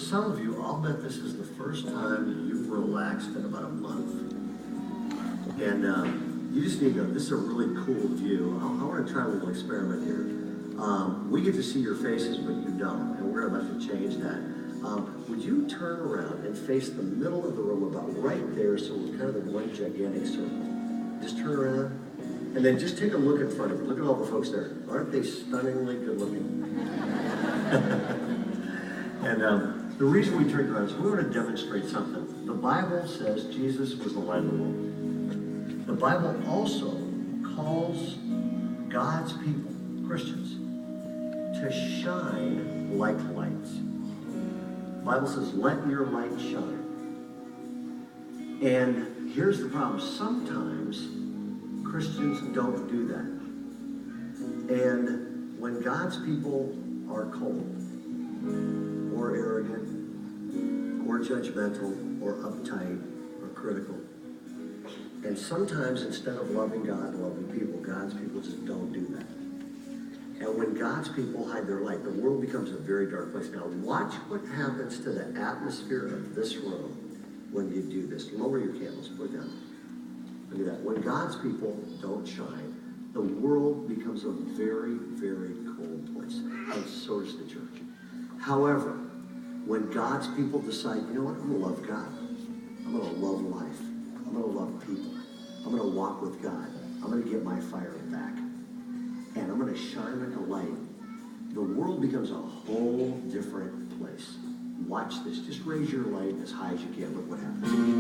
some of you, I'll bet this is the first time you've relaxed in about a month. And you just need to, this is a really cool view. I want to try a little experiment here. We get to see your faces, but you don't, and we're about to change that. Would you turn around and face the middle of the room about right there, so we're kind of in one gigantic circle. Just turn around, and then just take a look in front of you. Look at all the folks there. Aren't they stunningly good looking? And the reason we turned around is we want to demonstrate something. The Bible says Jesus was the light of the world. The Bible also calls God's people, Christians, to shine like lights. The Bible says, let your light shine. And here's the problem. Sometimes Christians don't do that. And when God's people are cold, or arrogant, or judgmental, or uptight, or critical, and sometimes instead of loving God and loving people, God's people just don't do that. And when God's people hide their light, the world becomes a very dark place. Now watch what happens to the atmosphere of this room when you do this. Lower your candles, put it down. Look at that. When God's people don't shine, the world becomes a very, very cold place. And so does the church. However, when God's people decide, you know what, I'm going to love God. I'm going to love life. I'm going to love people. I'm going to walk with God. I'm going to get my fire back. And I'm going to shine like a light. The world becomes a whole different place. Watch this. Just raise your light as high as you can. Look what happens.